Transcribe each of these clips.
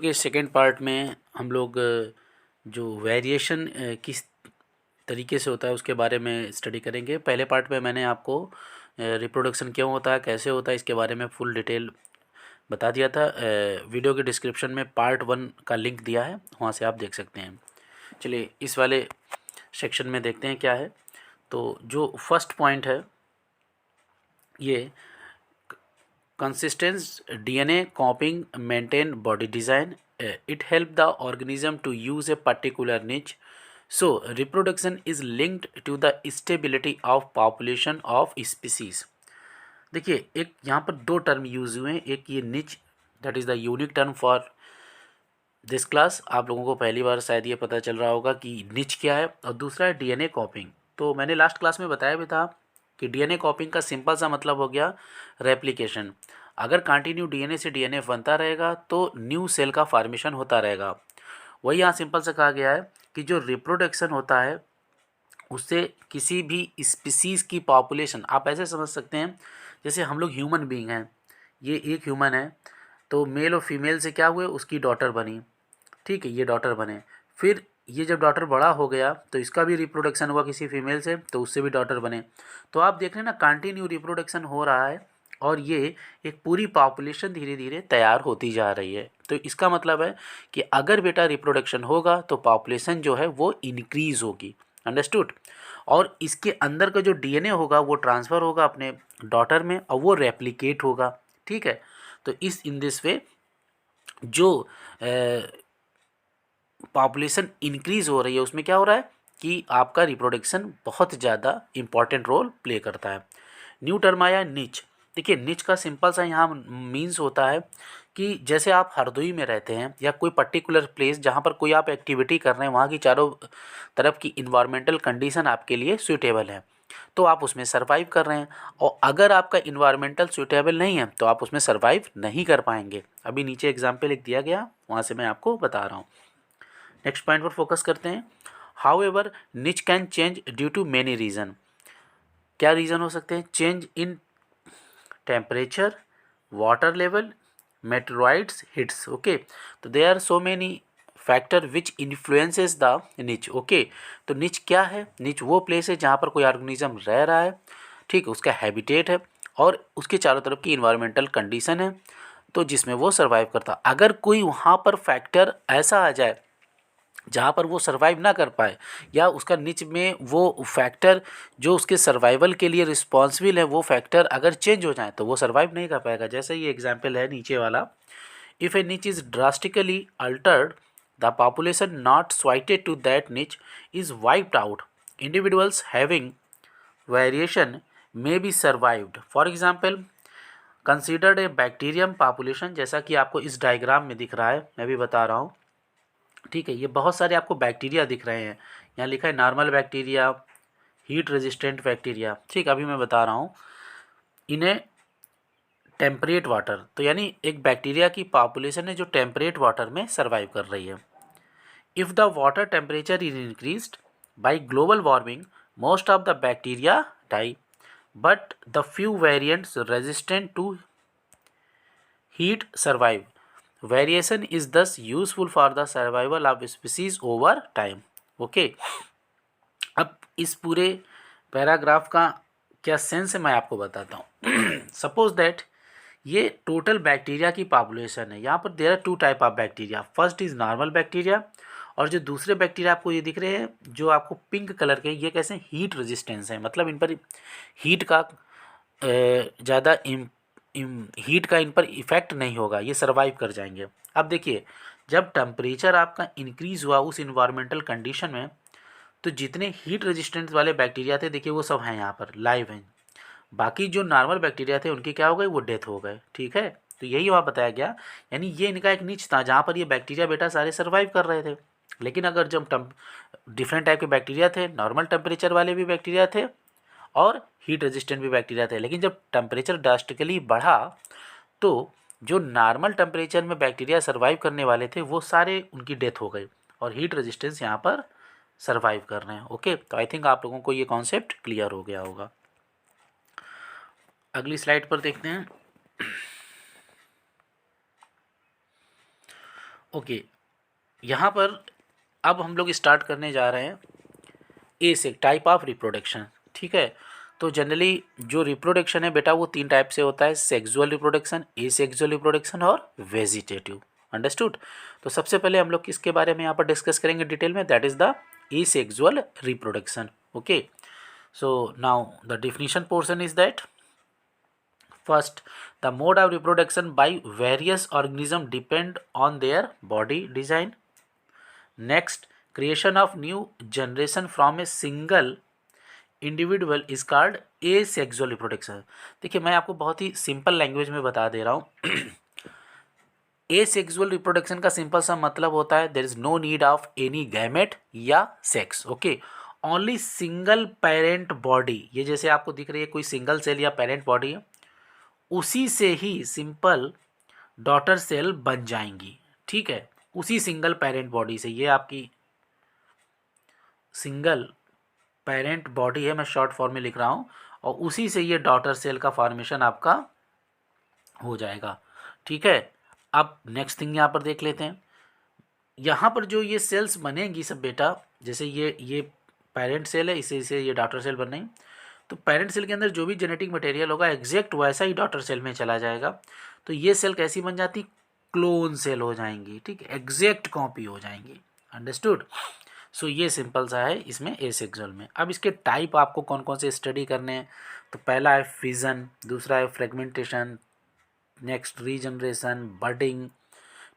के second part में हम लोग जो वेरिएशन किस तरीके से होता है उसके बारे में स्टडी करेंगे। पहले पार्ट में मैंने आपको रिप्रोडक्शन क्यों होता है, कैसे होता है, इसके बारे में फुल डिटेल बता दिया था। वीडियो के डिस्क्रिप्शन में पार्ट 1 का लिंक दिया है, वहाँ से आप देख सकते हैं। चलिए इस वाले सेक्शन में देखते हैं क्या है। तो जो फर्स्ट पॉइंट है ये consistent DNA copying maintain body design. It help the organism to use a particular niche. So reproduction is linked to the stability of population of species. देखिए एक यहाँ पर दो टर्म यूज हुए हैं, एक ये निच that is the unique term for this class. आप लोगों को पहली बार शायद ये पता चल रहा होगा कि निच क्या है, और दूसरा है डीएनए कॉपिंग। तो मैंने लास्ट क्लास में बताया भी था कि डीएनए कॉपिंग का सिंपल सा मतलब हो गया रेप्लिकेशन। अगर कंटिन्यू डीएनए से डीएनए बनता रहेगा तो न्यू सेल का फॉर्मेशन होता रहेगा। वही यहाँ सिंपल से कहा गया है कि जो रिप्रोडक्शन होता है उससे किसी भी स्पीसीज़ की पॉपुलेशन, आप ऐसे समझ सकते हैं जैसे हम लोग ह्यूमन बीइंग हैं, ये एक ह्यूमन है तो मेल और फीमेल से क्या हुए, उसकी डॉटर बनी, ठीक है, ये डॉटर बने। फिर ये जब डॉटर बड़ा हो गया तो इसका भी रिप्रोडक्शन हुआ किसी फीमेल से, तो उससे भी डॉटर बने। तो आप देख रहे हैं ना, कंटिन्यू रिप्रोडक्शन हो रहा है और ये एक पूरी पॉपुलेशन धीरे धीरे तैयार होती जा रही है। तो इसका मतलब है कि अगर बेटा रिप्रोडक्शन होगा तो पॉपुलेशन जो है वो इंक्रीज़ होगी। अंडरस्टूड। और इसके अंदर का जो डीएनए होगा वो ट्रांसफ़र होगा अपने डॉटर में और वो रेप्लिकेट होगा, ठीक है। तो इस इन दिस वे जो पॉपुलेशन इंक्रीज़ हो रही है उसमें क्या हो रहा है कि आपका रिप्रोडक्शन बहुत ज़्यादा इंपॉर्टेंट रोल प्ले करता है। न्यू टर्म आया निच। देखिए निच का सिंपल सा यहाँ मीन्स होता है कि जैसे आप हरदोई में रहते हैं या कोई पर्टिकुलर प्लेस जहाँ पर कोई आप एक्टिविटी कर रहे हैं, वहाँ की चारों तरफ की इन्वायरमेंटल कंडीशन आपके लिए सूटेबल है तो आप उसमें सर्वाइव कर रहे हैं। और अगर आपका इन्वायरमेंटल सूटेबल नहीं है तो आप उसमें सर्वाइव नहीं कर पाएंगे। अभी नीचे एग्जाम्पल एक दिया गया, वहाँ से मैं आपको बता रहा हूँ। नेक्स्ट पॉइंट पर फोकस करते हैं। However niche can change due to many reason. क्या रीज़न हो सकते हैं? Change in temperature, water level, meteoroids hits. Okay, तो they are so many factor which influences the niche. Okay, तो niche क्या है? निच वो प्लेस है जहाँ पर कोई ऑर्गेनिज्म रह रहा है, ठीक है, उसका हैबिटेट है और उसके चारों तरफ की इन्वायरमेंटल कंडीशन है तो जिसमें वो सर्वाइव करता। अगर कोई वहाँ पर फैक्टर ऐसा आ जाए जहाँ पर वो सर्वाइव ना कर पाए या उसका निच में वो फैक्टर जो उसके सर्वाइवल के लिए रिस्पॉन्सिबल है वो फैक्टर अगर चेंज हो जाए तो वो सर्वाइव नहीं कर पाएगा। जैसे ये एग्जांपल है नीचे वाला, if a niche is drastically altered the population not suited to that niche is wiped out, individuals having variation may be survived. For example considered a bacterium population, जैसा कि आपको इस डायग्राम में दिख रहा है, मैं भी बता रहा हूँ, ठीक है। ये बहुत सारे आपको बैक्टीरिया दिख रहे हैं, यहाँ लिखा है normal bacteria, heat resistant bacteria, ठीक। अभी मैं बता रहा हूँ इन्हें टेम्परेट वाटर, तो यानी एक बैक्टीरिया की पॉपुलेशन है जो टेम्परेट वाटर में सर्वाइव कर रही है। If the water temperature is increased by global warming most of the bacteria die but the few variants resistant to heat survive. Variation is thus useful for the survival of species over time. Okay, अब इस पूरे paragraph का क्या sense है मैं आपको बताता हूँ। सपोज दैट ये टोटल बैक्टीरिया की पॉपुलेशन है। यहाँ पर there are two type of bacteria. First is normal bacteria और जो दूसरे बैक्टीरिया आपको ये दिख रहे हैं जो आपको पिंक कलर के, ये कैसे हीट रेजिस्टेंस है, मतलब इन पर हीट का ज़्यादा हीट का इन पर इफ़ेक्ट नहीं होगा, ये सर्वाइव कर जाएंगे। अब देखिए जब टेम्परेचर आपका इंक्रीज़ हुआ उस इन्वायरमेंटल कंडीशन में तो जितने हीट रेजिस्टेंस वाले बैक्टीरिया थे देखिए वो सब हैं यहाँ पर लाइव हैं। बाकी जो नॉर्मल बैक्टीरिया थे उनके क्या हो गए, वो डेथ हो गए, ठीक है। तो यही वहाँ बताया गया, यानी ये इनका एक नीच था जहाँ पर ये बैक्टीरिया बेटा सारे सर्वाइव कर रहे थे। लेकिन अगर जब डिफरेंट टाइप के बैक्टीरिया थे, नॉर्मल टेम्परेचर वाले भी बैक्टीरिया थे और हीट रेजिस्टेंट भी बैक्टीरिया थे, लेकिन जब टेम्परेचर ड्रास्टिकली बढ़ा तो जो नॉर्मल टेम्परेचर में बैक्टीरिया सर्वाइव करने वाले थे वो सारे उनकी डेथ हो गई और हीट रेजिस्टेंस यहाँ पर सर्वाइव कर रहे हैं। ओके, तो आई थिंक आप लोगों को ये कॉन्सेप्ट क्लियर हो गया होगा। अगली स्लाइड पर देखते हैं। ओके, यहाँ पर अब हम लोग स्टार्ट करने जा रहे हैं ए से टाइप ऑफ रिप्रोडक्शन। ठीक है, तो जनरली जो रिप्रोडक्शन है बेटा वो 3 टाइप से होता है, सेक्सुअल रिप्रोडक्शन, ए सेक्सुअल रिप्रोडक्शन और वेजिटेटिव। अंडरस्टूड। तो सबसे पहले हम लोग किसके बारे में यहाँ पर डिस्कस करेंगे डिटेल में, that is the A sexual reproduction. Okay, so now the definition portion is that first, the mode of reproduction by various organisms depend on their body design. Next, creation of new generation from a single individual is called asexual reproduction. देखिए मैं आपको बहुत ही simple language में बता दे रहा हूँ। asexual reproduction का simple सा मतलब होता है there is no need of any gamete या sex. Okay, only single parent body, ये जैसे आपको दिख रही है कोई सिंगल सेल या पेरेंट बॉडी है, उसी से ही सिंपल डॉटर सेल बन जाएंगी। ठीक है, उसी सिंगल पेरेंट बॉडी से, ये आपकी सिंगल पेरेंट बॉडी है, मैं शॉर्ट फॉर्म में लिख रहा हूँ, और उसी से ये डॉटर सेल का फॉर्मेशन आपका हो जाएगा। ठीक है, अब नेक्स्ट थिंग यहाँ पर देख लेते हैं। यहाँ पर जो ये सेल्स बनेंगी सब बेटा, जैसे ये पेरेंट सेल है, इसे इसे ये डॉटर सेल बन रही, तो पेरेंट सेल के अंदर जो भी जेनेटिक मटेरियल होगा एग्जैक्ट वैसा ही डॉटर सेल में चला जाएगा। तो ये सेल कैसी बन जाती, क्लोन सेल हो जाएंगी। ठीक है, एग्जैक्ट कॉपी हो जाएंगी। अंडरस्टूड। सो ये सिंपल सा है इसमें एसेक्सुअल में। अब इसके टाइप आपको कौन कौन से स्टडी करने हैं, तो पहला है फिजन, दूसरा है फ्रेगमेंटेशन, नेक्स्ट रीजनरेशन, बडिंग।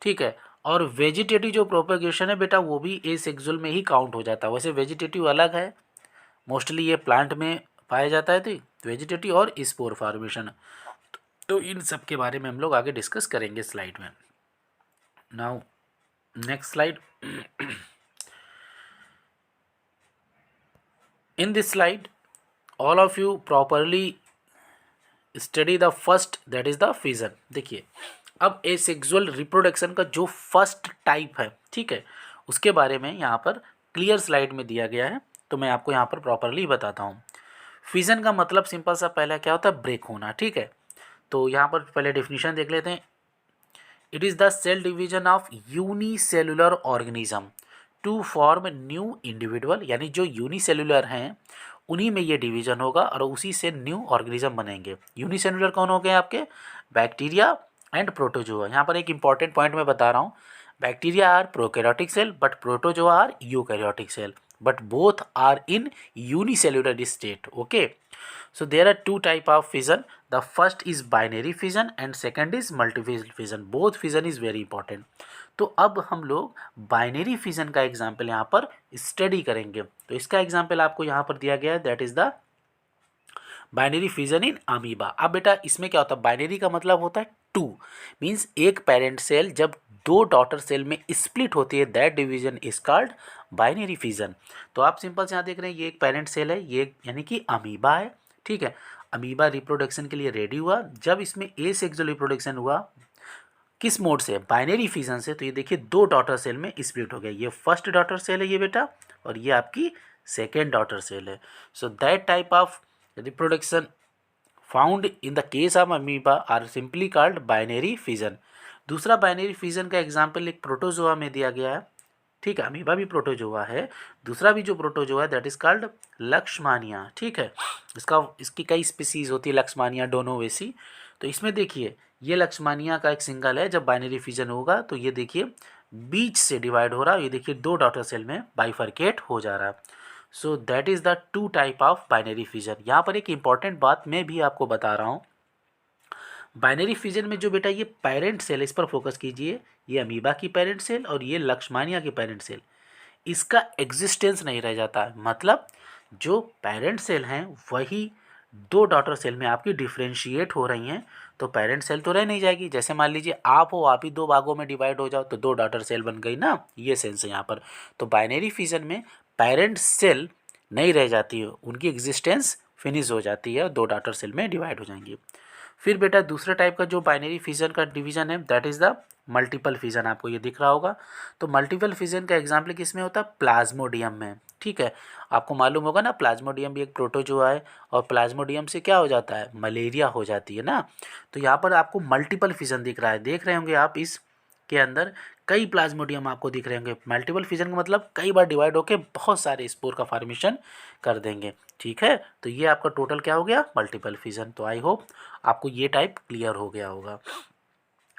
ठीक है, और वेजिटेटिव जो प्रोपेगेशन है बेटा वो भी एसेक्सुअल में ही काउंट हो जाता है। वैसे वेजिटेटिव अलग है, मोस्टली ये प्लांट में पाया जाता है, तो वेजिटेटिव और स्पोर फॉर्मेशन। तो इन सब के बारे में हम लोग आगे डिस्कस करेंगे स्लाइड में। Now next slide. In this slide, all of you properly study the first, that is the fission। देखिए अब एसेक्सुअल रिप्रोडक्शन का जो फर्स्ट टाइप है, ठीक है, उसके बारे में यहाँ पर क्लियर स्लाइड में दिया गया है, तो मैं आपको यहाँ पर प्रॉपरली बताता हूँ। फिजन का मतलब सिंपल सा पहला क्या होता है, ब्रेक होना। ठीक है, तो यहाँ पर पहले डेफिनेशन देख लेते हैं। It is the cell division of unicellular organism to form new individual, यानी जो यूनिसेलुलर हैं उन्हीं में ये डिवीजन होगा और उसी से न्यू ऑर्गेनिज्म बनेंगे। यूनिसेलुलर कौन हो गए आपके, बैक्टीरिया एंड प्रोटोजोआ। यहाँ पर एक इंपॉर्टेंट पॉइंट मैं बता रहा हूँ, bacteria are prokaryotic cell but protozoa are eukaryotic cell, but both are in unicellular state। Okay, so there are two type of fission, the first is binary fission and second is multiphase fission। both fission is very important। तो अब हम लोग binary fission का example यहाँ पर study करेंगे। तो इसका एग्जाम्पल आपको यहाँ पर दिया गया है, that is the binary fission in amoeba. अब बेटा इसमें क्या होता है, बाइनरी का मतलब होता है टू, मीन्स एक पेरेंट सेल जब दो डॉटर सेल में स्प्लिट होती है, that division is called binary fission. तो आप सिंपल से यहाँ देख रहे हैं, ये एक पेरेंट सेल है, ये यानी कि अमीबा है। ठीक है, अमीबा रिप्रोडक्शन के लिए रेडी हुआ, जब इसमें एसेक्सुअल रिप्रोडक्शन हुआ किस मोड से, बाइनरी फिजन से, तो ये देखिए दो डॉटर सेल में स्प्लिट हो गया। ये फर्स्ट डॉटर सेल है ये बेटा, और ये आपकी सेकेंड डॉटर सेल है। So that type of reproduction found in the case of amoeba are simply called binary fission. दूसरा बाइनरी फिजन का एग्जाम्पल एक प्रोटोजोआ में दिया गया है। ठीक है, अमीबा भी प्रोटोजोआ है, दूसरा भी जो प्रोटोजोआ है दैट इज कॉल्ड लक्ष्मानिया। ठीक है, इसकी कई स्पीसीज होती है, लक्ष्मानिया, डोनोवेसी। तो इसमें देखिए ये लक्ष्मानिया का एक सिंगल है, जब बाइनरी फिजन होगा तो ये देखिए बीच से डिवाइड हो रहा है, ये देखिए दो डॉटर सेल में बाइफरकेट हो जा रहा है। So that is the two type of binary fission. यहाँ पर एक इंपॉर्टेंट बात मैं भी आपको बता रहा हूँ, बाइनरी फिजन में जो बेटा ये पेरेंट सेल, इस पर फोकस कीजिए, ये अमीबा की पेरेंट सेल और ये लक्ष्मानिया की पेरेंट सेल, इसका एग्जिस्टेंस नहीं रह जाता। मतलब जो पेरेंट सेल हैं वही दो डॉटर सेल में आपकी डिफ्रेंशिएट हो रही हैं, तो पेरेंट सेल तो रह नहीं जाएगी। जैसे मान लीजिए आप हो, आप ही दो भागों में डिवाइड हो जाओ तो दो डॉटर सेल बन गई ना, ये सेंस है यहाँ पर। तो बाइनरी फिजन में पेरेंट सेल नहीं रह जाती है, उनकी एग्जिस्टेंस फिनिश हो जाती है, दो डॉटर सेल में डिवाइड हो जाएंगी। फिर बेटा दूसरे टाइप का जो बाइनरी फिजन का डिवीजन है that is the multiple fission. आपको ये दिख रहा होगा, तो मल्टीपल फिजन का एग्जाम्पल किस में होता है, प्लाज्मोडियम में। ठीक है, आपको मालूम होगा ना प्लाज्मोडियम भी एक प्रोटोजोआ है, और प्लाज्मोडियम से क्या हो जाता है, मलेरिया हो जाती है ना। तो यहाँ पर आपको मल्टीपल फिजन दिख रहा है, देख रहे होंगे आप इस के अंदर कई प्लाज्मोडियम आपको दिख रहे होंगे। मल्टीपल फिजन का मतलब कई बार डिवाइड होकर बहुत सारे स्पोर का फॉर्मेशन कर देंगे। ठीक है, तो ये आपका टोटल क्या हो गया, मल्टीपल फिजन। तो आई होप आपको ये टाइप क्लियर हो गया होगा।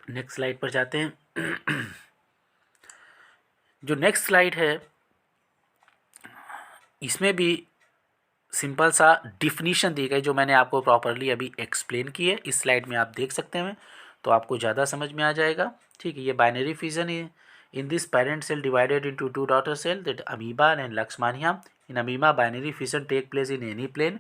नेक्स्ट स्लाइड पर जाते हैं। जो नेक्स्ट स्लाइड है इसमें भी सिंपल सा डिफिनीशन दी गई जो मैंने आपको प्रॉपरली अभी एक्सप्लेन की है, इस स्लाइड में आप देख सकते हैं, तो आपको ज़्यादा समझ में आ जाएगा। ठीक है, ये बाइनरी फिजन है। In this parent cell divided into two daughter cell that amoeba and Leishmania. In amoeba binary fission take place in any plane.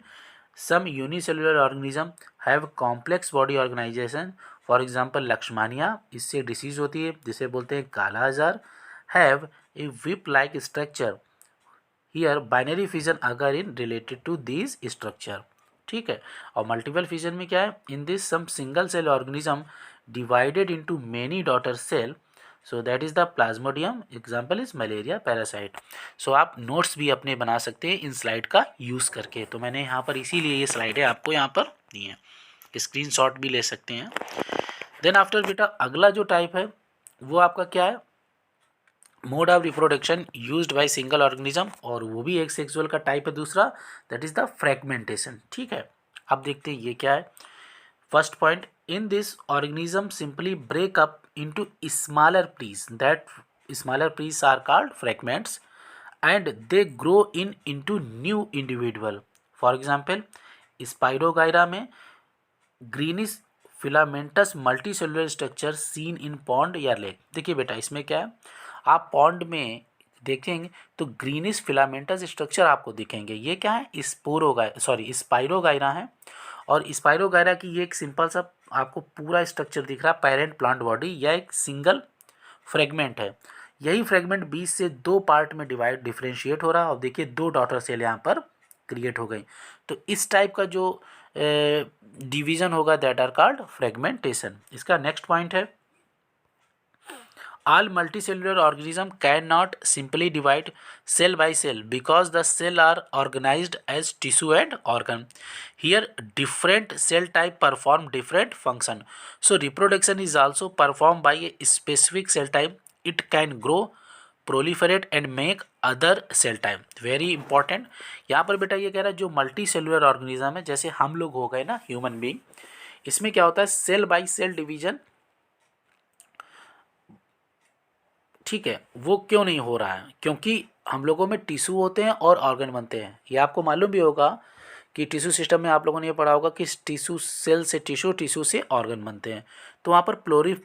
Some unicellular organism have complex body organization, for example Leishmania, इससे डिसीज होती है जिसे बोलते हैं kala azar, have a whip like structure. Here binary fission अगर in related to this structure. ठीक है, और मल्टीपल फिजन में क्या है, in this some single cell organism divided into many daughter cell, so that is the plasmodium, example is malaria parasite. So आप notes भी अपने बना सकते हैं इन स्लाइड का यूज़ करके। तो मैंने यहाँ पर इसीलिए ये स्लाइडें आपको यहाँ पर दी हैं, स्क्रीनशॉट भी ले सकते हैं। देन आफ्टर बेटा अगला जो टाइप है वो आपका क्या है, mode of reproduction used by single organism, और वो भी एक सेक्सुअल का टाइप है दूसरा, दैट इज द फ्रैगमेंटेशन। ठीक है, अब देखते हैं ये क्या है। First point, in this organism simply break up into smaller piece, that smaller piece are called fragments and they grow in into new individual. For example Spirogyra में greenish filamentous multicellular structure seen in pond या lake. देखिए बेटा इसमें क्या है, आप pond में देखेंगे तो ग्रीनिश फिलामेंटस स्ट्रक्चर आपको दिखेंगे। ये क्या है, स्पाइरोगायरा है, और स्पाइरोगायरा की ये एक सिंपल सा आपको पूरा स्ट्रक्चर दिख रहा है, पेरेंट प्लांट बॉडी, या एक सिंगल फ्रेगमेंट है। यही फ्रेगमेंट 20 से 2 पार्ट में डिफरेंशिएट हो रहा है, और देखिए 2 डॉटर सेल यहाँ पर क्रिएट हो गई। तो इस टाइप का जो डिवीजन होगा दैट आर कॉल्ड फ्रेगमेंटेशन। इसका नेक्स्ट पॉइंट है, all multicellular organism cannot simply divide cell by cell because the cell are organized as tissue and organ. Here different cell type perform different function. So reproduction is also performed by a specific cell type. It can grow, proliferate and make other cell type. Very important. यहाँ पर बेटा ये कह रहा है जो multi cellular organism है, जैसे हम लोग हो गए ना ह्यूमन बीइंग, इसमें क्या होता है सेल बाई सेल डिवीजन। ठीक है, वो क्यों नहीं हो रहा है, क्योंकि हम लोगों में टिश्यू होते हैं और ऑर्गन बनते हैं। ये आपको मालूम भी होगा कि टिश्यू सिस्टम में आप लोगों ने ये पढ़ा होगा कि टिश्यू सेल से टिश्यू, टिश्यू से ऑर्गन बनते हैं। तो वहाँ पर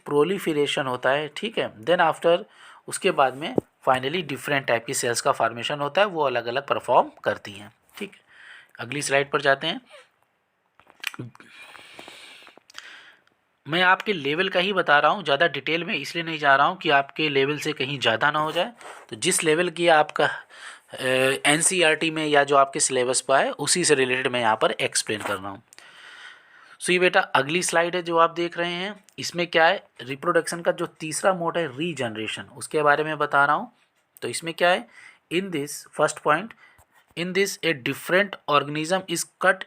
प्रोलिफरेशन होता है। ठीक है, देन आफ्टर उसके बाद में फाइनली डिफरेंट टाइप की सेल्स का फॉर्मेशन होता है, वो अलग अलग परफॉर्म करती हैं। ठीक है, अगली स्लाइड पर जाते हैं। मैं आपके लेवल का ही बता रहा हूँ, ज़्यादा डिटेल में इसलिए नहीं जा रहा हूँ कि आपके लेवल से कहीं ज़्यादा ना हो जाए। तो जिस लेवल की आपका एनसीईआरटी में या जो आपके सिलेबस पर है उसी से रिलेटेड मैं यहाँ पर एक्सप्लेन कर रहा हूँ। सो ये बेटा अगली स्लाइड है जो आप देख रहे हैं, इसमें क्या है रिप्रोडक्शन का जो तीसरा मोड है रीजनरेशन, उसके बारे में बता रहा हूँ। तो इसमें क्या है, in this first point, in this a different organism is cut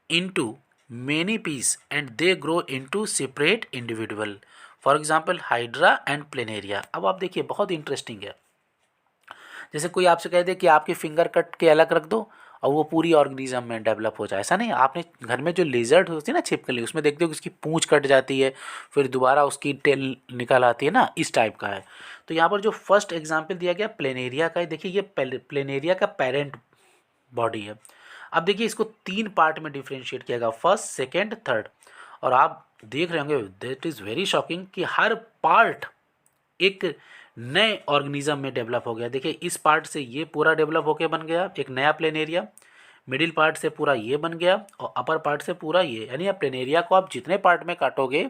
into many piece and they grow into separate individual, for example hydra and planaria। अब आप देखिए बहुत इंटरेस्टिंग है, जैसे कोई आपसे कह दे कि आपके फिंगर कट के अलग रख दो और वो पूरी ऑर्गेनिज्म में डेवलप हो जाए, ऐसा नहीं। आपने घर में जो लेजर्ड होती है ना छिपकली, उसमें देखते हो कि उसकी पूंछ कट जाती है, फिर दोबारा उसकी टेल निकल आती है ना, इस टाइप का है। तो यहाँ पर जो फर्स्ट एग्जाम्पल दिया गया प्लेनेरिया का है, देखिए ये प्लेनेरिया का पेरेंट बॉडी है। अब देखिए इसको 3 पार्ट में डिफ्रेंशिएट किया गया, फर्स्ट सेकेंड थर्ड, और आप देख रहे होंगे दैट इज़ वेरी शॉकिंग कि हर पार्ट एक नए ऑर्गेनिज्म में डेवलप हो गया। देखिए इस पार्ट से ये पूरा डेवलप होकर बन गया एक नया प्लेनेरिया, मिडिल पार्ट से पूरा ये बन गया, और अपर पार्ट से पूरा ये, यानी आप प्लेनेरिया को आप जितने पार्ट में काटोगे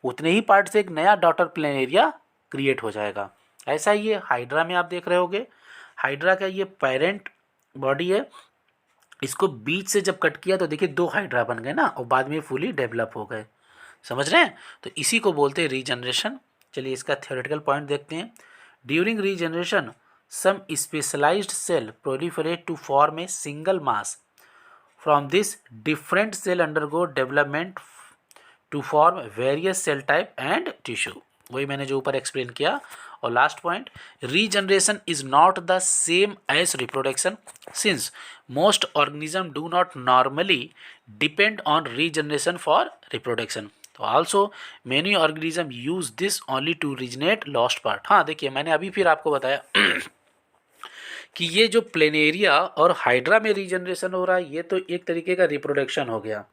उतने ही पार्ट से एक नया डॉटर प्लेनेरिया क्रिएट हो जाएगा। ऐसा ही ये हाइड्रा में आप देख रहे होगे, हाइड्रा का ये पेरेंट बॉडी है, इसको बीच से जब कट किया तो देखिए 2 हाइड्रा बन गए ना, और बाद में फुली डेवलप हो गए। समझ रहे हैं, तो इसी को बोलते हैं रीजनरेशन। चलिए इसका थ्योरेटिकल पॉइंट देखते हैं। During regeneration some specialised cell proliferate to form a single mass, from this different cell undergo development to form various cell type and tissue. वही मैंने जो ऊपर एक्सप्लेन किया, और last point, regeneration is not the same as reproduction since most organism do not normally depend on regeneration for reproduction. तो also many organism use this only to regenerate lost part. हाँ देखिए, मैंने अभी फिर आपको बताया कि ये जो प्लेनेरिया और हाइड्रा में रीजनरेशन हो रहा है, ये तो एक तरीके का रिप्रोडक्शन हो गया।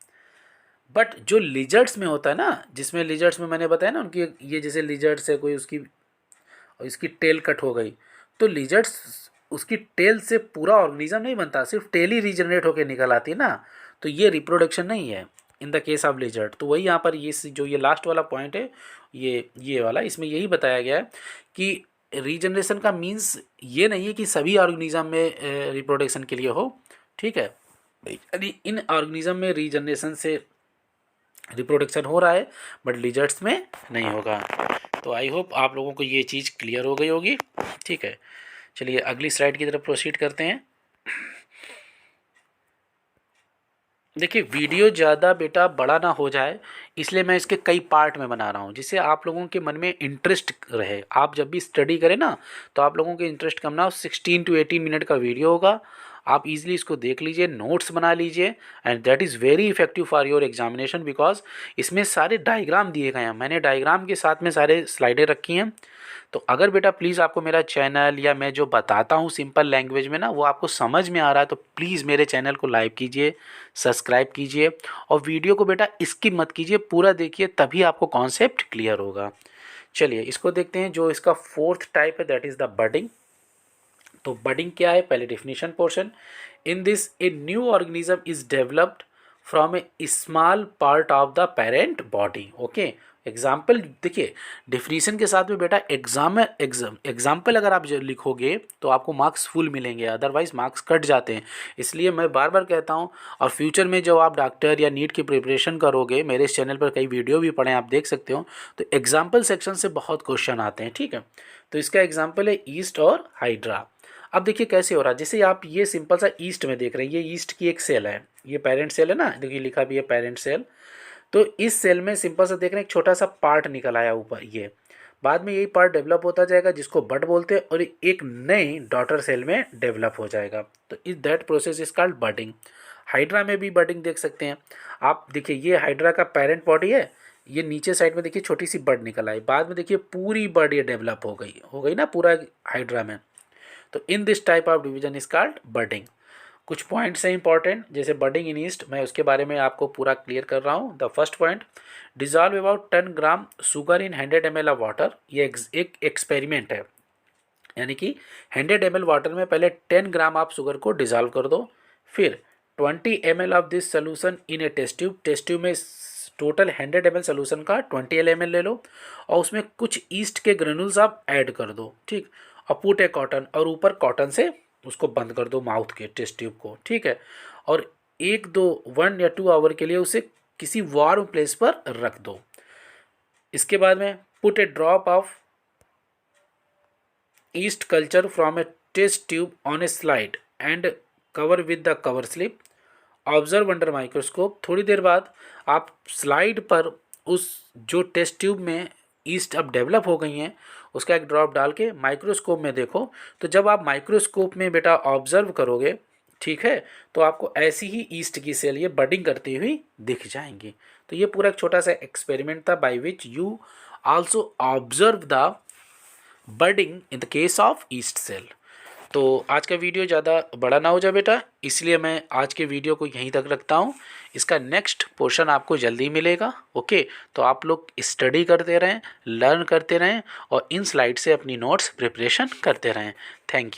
बट जो लिजर्ड्स में होता है ना, जिसमें लिजर्ड्स में मैंने बताया ना, उनकी ये जैसे लिजर्ड्स है, कोई उसकी टेल कट हो गई, तो लिजर्ड्स उसकी टेल से पूरा ऑर्गेनिज्म नहीं बनता, सिर्फ टेल ही रीजनरेट होकर निकल आती है ना, तो ये रिप्रोडक्शन नहीं है इन द केस ऑफ लिजर्ड। तो वही यहाँ पर ये जो ये लास्ट वाला पॉइंट है, ये वाला, इसमें यही बताया गया है कि रीजनरेशन का मीन्स ये नहीं है कि सभी ऑर्गेनिज्म में रिप्रोडक्शन के लिए हो, ठीक है। यदि इन ऑर्गेनिज्म में रीजनरेशन से रिप्रोडक्शन हो रहा है बट लिजर्ड्स में नहीं होगा। तो आई होप आप लोगों को ये चीज़ क्लियर हो गई होगी, ठीक है। चलिए अगली स्लाइड की तरफ प्रोसीड करते हैं। देखिए वीडियो ज़्यादा बेटा बड़ा ना हो जाए, इसलिए मैं इसके कई पार्ट में बना रहा हूँ, जिससे आप लोगों के मन में इंटरेस्ट रहे। आप जब भी स्टडी करें ना, तो आप लोगों के इंटरेस्ट कम ना हो। 16 to 18 मिनट का वीडियो होगा, आप इजीली इसको देख लीजिए, नोट्स बना लीजिए, and that is very effective for your examination, because इसमें सारे डायग्राम दिए गए हैं। मैंने डायग्राम के साथ में सारे स्लाइडें रखी हैं। तो अगर बेटा प्लीज़ आपको मेरा चैनल या मैं जो बताता हूँ सिंपल लैंग्वेज में ना, वो आपको समझ में आ रहा है, तो प्लीज़ मेरे चैनल को लाइक कीजिए, सब्सक्राइब कीजिए, और वीडियो को बेटा स्किप मत कीजिए, पूरा देखिए, तभी आपको कॉन्सेप्ट क्लियर होगा। चलिए इसको देखते हैं। जो इसका फोर्थ टाइप है दैट इज़ द बडिंग। तो बडिंग क्या है, पहले definition portion. In this a new organism is developed from A small part of the parent body. Okay, example देखिए, डेफिनेशन के साथ में बेटा एग्जाम्पल अगर आप लिखोगे तो आपको मार्क्स फुल मिलेंगे, अदरवाइज मार्क्स कट जाते हैं। इसलिए मैं बार बार कहता हूँ, और फ्यूचर में जब आप डॉक्टर या नीट की प्रिपरेशन करोगे, मेरे इस चैनल पर कई वीडियो भी पढ़े, आप देख सकते हो, तो एग्जाम्पल सेक्शन से बहुत क्वेश्चन आते हैं, ठीक है। तो इसका एग्जाम्पल है ईस्ट और हाइड्रा। अब देखिए कैसे हो रहा है, जैसे आप ये सिंपल सा ईस्ट में देख रहे हैं, ये ईस्ट की एक सेल है, ये पेरेंट सेल है ना, देखिए लिखा भी है पेरेंट सेल। तो इस सेल में सिंपल सा देख रहे हैं एक छोटा सा पार्ट निकल आया ऊपर, ये बाद में यही पार्ट डेवलप होता जाएगा, जिसको बड बोलते हैं, और एक नई डॉटर सेल में डेवलप हो जाएगा। तो इस that process is called budding. Hydra में भी बडिंग देख सकते हैं आप। देखिए ये हाइड्रा का पेरेंट बॉडी है, ये नीचे साइड में देखिए छोटी सी बड निकल आई, बाद में देखिए पूरी बड ये डेवलप हो गई ना पूरा हाइड्रा में। तो in this type of division is called budding. कुछ पॉइंट्स हैं इंपॉर्टेंट, जैसे बडिंग इन ईस्ट, मैं उसके बारे में आपको पूरा क्लियर कर रहा हूँ। The first point, dissolve about 10 gram sugar in 100 ml of water. ये एक एक्सपेरिमेंट है, यानी कि 100 ml वाटर में पहले 10 ग्राम आप शुगर को डिजॉल्व कर दो, फिर 20 ml of this solution in a test tube. Test tube में टोटल 100 ml सोल्यूशन का 20 ml ले लो, और उसमें कुछ ईस्ट के ग्रेनुल्स आप ऐड कर दो, ठीक। और पुट ए कॉटन, और ऊपर कॉटन से उसको बंद कर दो माउथ के टेस्ट ट्यूब को, ठीक है। और 1 या 2 आवर के लिए उसे किसी वार्म प्लेस पर रख दो। इसके बाद में put a drop of yeast culture from a test tube on a slide and cover with the cover slip. Observe under microscope. थोड़ी देर बाद आप स्लाइड पर उस जो टेस्ट ट्यूब में ईस्ट अब डेवलप हो गई हैं उसका एक ड्रॉप डाल के माइक्रोस्कोप में देखो। तो जब आप माइक्रोस्कोप में बेटा ऑब्जर्व करोगे, ठीक है, तो आपको ऐसी ही ईस्ट की सेल ये बडिंग करती हुई दिख जाएंगी। तो ये पूरा एक छोटा सा एक्सपेरिमेंट था by which you also observe the budding in the case of yeast cell. तो आज का वीडियो ज़्यादा बड़ा ना हो जाए बेटा, इसलिए मैं आज के वीडियो को यहीं तक रखता हूँ। इसका नेक्स्ट पोर्शन आपको जल्दी मिलेगा। ओके, तो आप लोग स्टडी करते रहें, लर्न करते रहें, और इन स्लाइड से अपनी नोट्स प्रिपरेशन करते रहें। Thank you.